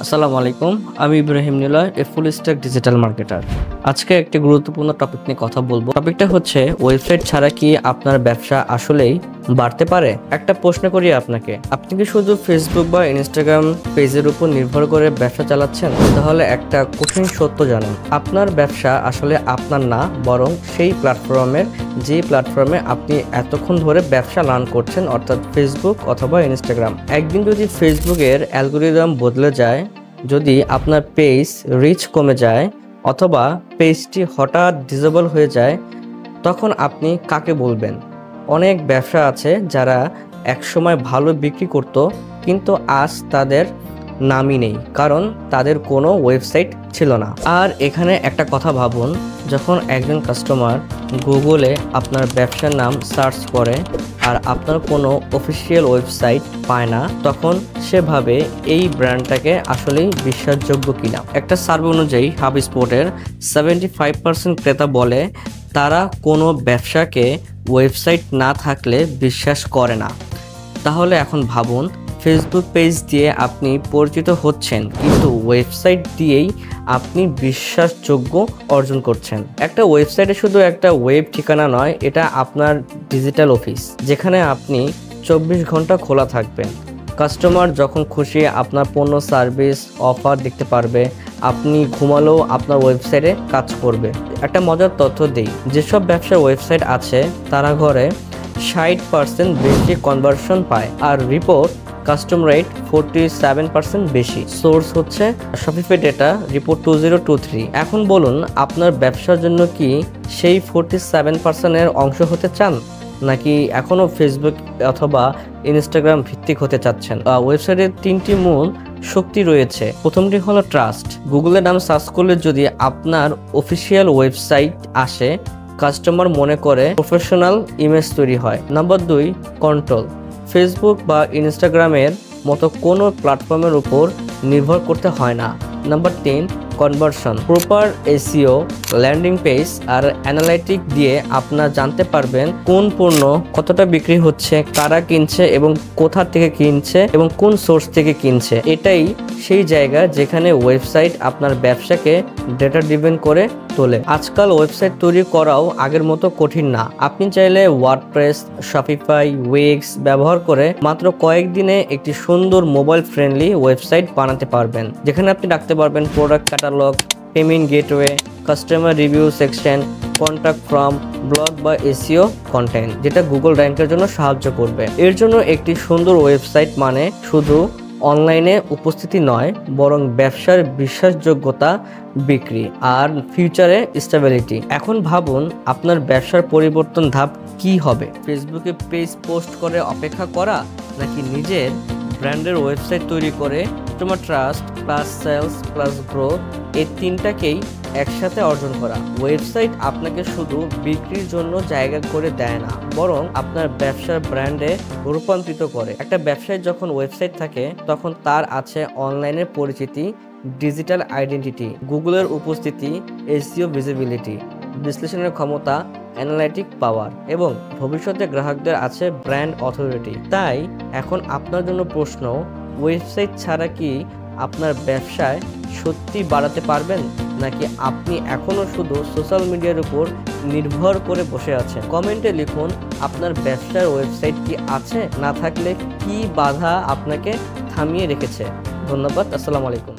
আসসালামু আলাইকুম। আমি ইব্রাহিম নিলয়, এ ফুল স্ট্যাক ডিজিটাল মার্কেটার। আজকে একটি গুরুত্বপূর্ণ টপিক নিয়ে কথা বলবো। টপিকটা হচ্ছে ওয়েবসাইট ছাড়া কি আপনার ব্যবসা আসলেই বাড়তে পারে? একটা প্রশ্ন করি আপনাকে, আপনি কি শুধু ফেসবুক বা ইনস্টাগ্রাম পেজের উপর নির্ভর করে ব্যবসা চালাচ্ছেন? তাহলে একটা কঠিন সত্য জানেন, আপনার ব্যবসা আসলে আপনার না, বরং সেই প্ল্যাটফর্মের, যে প্ল্যাটফর্মে আপনি এতক্ষণ ধরে ব্যবসা রান করছেন, অর্থাৎ ফেসবুক অথবা ইনস্টাগ্রাম। একদিন যদি ফেসবুকের অ্যালগোরিদম বদলে যায়, যদি আপনার পেজ রিচ কমে যায় অথবা পেজটি হঠাৎ ডিসেবল হয়ে যায়, তখন আপনি কাকে বলবেন? অনেক ব্যবসা আছে যারা একসময় ভালো বিক্রি করত, কিন্তু আজ তাদের নামই নেই, কারণ তাদের কোনো ওয়েবসাইট ছিল না। আর এখানে একটা কথা ভাবুন, যখন একজন কাস্টমার গুগলে আপনার ব্যবসার নাম সার্চ করে আর আপনার কোনো অফিসিয়াল ওয়েবসাইট পায় না, তখন সে ভাবে এই ব্র্যান্ডটাকে আসলেই বিশ্বাসযোগ্য কিনা। একটা সার্ভে অনুযায়ী হাবস্পটের 75% ক্রেতা বলে তারা কোনো ব্যবসাকে ওয়েবসাইট না থাকলে বিশ্বাস করে না। তাহলে এখন ভাবুন, ফেসবুক পেজ দিয়ে আপনি পরিচিত হচ্ছেন, কিন্তু ওয়েবসাইট দিয়েই আপনি বিশ্বাসযোগ্য অর্জন করছেন। একটা ওয়েবসাইটে শুধু একটা ওয়েব ঠিকানা নয়, এটা আপনার ডিজিটাল অফিস, যেখানে আপনি 24 ঘন্টা খোলা থাকবেন। কাস্টমার যখন খুশি আপনার পণ্য, সার্ভিস, অফার দেখতে পারবে। আপনি ঘুমালেও আপনার ওয়েবসাইটে কাজ করবে। একটা মজার তথ্য দিই, যেসব ব্যবসার ওয়েবসাইট আছে তারা ঘরে 60% বেশি কনভার্সন পায়, আর রিপোর্ট কাস্টম রেট 47% বেশি। সোর্স হচ্ছে শপিফাই ডেটা রিপোর্ট 2023। এখন বলুন, আপনার ব্যবসার জন্য কি সেই 47%-এর অংশ হতে চান, নাকি এখনও ফেসবুক অথবা ইনস্টাগ্রাম ভিত্তিক হতে চাচ্ছেন? ওয়েবসাইটের 3টি মূল শক্তি রয়েছে। প্রথমটি হলো ট্রাস্ট। গুগলের নাম সার্চ করলে যদি আপনার অফিসিয়াল ওয়েবসাইট আসে, কাস্টমার মনে করে প্রফেশনাল ইমেজ তৈরি হয়। Number 2, control. ফেসবুক বা ইনস্টাগ্রামের মতো কোনো প্ল্যাটফর্মের উপর নির্ভর করতে হয় না। Number 3, conversion. Proper SEO, landing page আর অ্যানালাইটিক দিয়ে আপনারা জানতে পারবেন কোন পণ্য কতটা বিক্রি হচ্ছে, কারা কিনছে এবং কোথা থেকে কিনছে এবং কোন সোর্স থেকে কিনছে। এটাই সেই জায়গা যেখানে ওয়েবসাইট আপনার ব্যবসাকে ডেটা ড্রিভেন করে তোলে। আজকাল ওয়েবসাইট তৈরি করাও আগের মতো কঠিন না। আপনি চাইলে ওয়ার্ডপ্রেস, শপিফাই, উইক্স ব্যবহার করে মাত্র কয়েকদিনে একটি সুন্দর মোবাইল ফ্রেন্ডলি ওয়েবসাইট বানাতে পারবেন, যেখানে আপনি রাখতে পারবেন product catalogue, payment gateway, customer review section, contact form, blog বা এসইও কন্টেন্ট, যেটা গুগল র্যাঙ্কের জন্য সাহায্য করবে। এর জন্য একটি সুন্দর ওয়েবসাইট মানে শুধু অনলাইনে উপস্থিতি নয়, বরং ব্যবসার বিশ্বাসযোগ্যতা, বিক্রি আর ফিউচারে স্টেবিলিটি। এখন ভাবুন, আপনার ব্যবসার পরিবর্তন ধাপ কি হবে? ফেসবুকে পেজ পোস্ট করে অপেক্ষা করা, নাকি নিজের ব্র্যান্ডের ওয়েবসাইট তৈরি করে তোমার trust plus sales plus growth, এই তিনটাকেই একসাথে অর্জন করা? ওয়েবসাইট আপনাকে শুধু বিক্রির জন্য জায়গা করে দেয় না, বরং আপনার ব্যবসার ব্র্যান্ডে রূপান্তরিত করে। একটা ব্যবসায় যখন ওয়েবসাইট থাকে, তখন তার আছে অনলাইনের পরিচিতি, ডিজিটাল আইডেন্টিটি, গুগলের উপস্থিতি, এসইও ভিজিবিলিটি, বিশ্লেষণের ক্ষমতা, অ্যানালাইটিক পাওয়ার এবং ভবিষ্যতে গ্রাহকদের আছে ব্র্যান্ড অথরিটি। তাই এখন আপনার জন্য প্রশ্ন, ওয়েবসাইট ছাড়া কি আপনার ব্যবসায় সত্যি বাড়াতে পারবেন, নাকি আপনি এখনো শুধু সোশ্যাল মিডিয়ার উপর নির্ভর করে বসে আছেন? কমেন্টে লিখুন আপনার ব্যবসার ওয়েবসাইট কি আছে, না থাকলে কি বাধা আপনাকে থামিয়ে রেখেছে। ধন্যবাদ। আসসালামু আলাইকুম।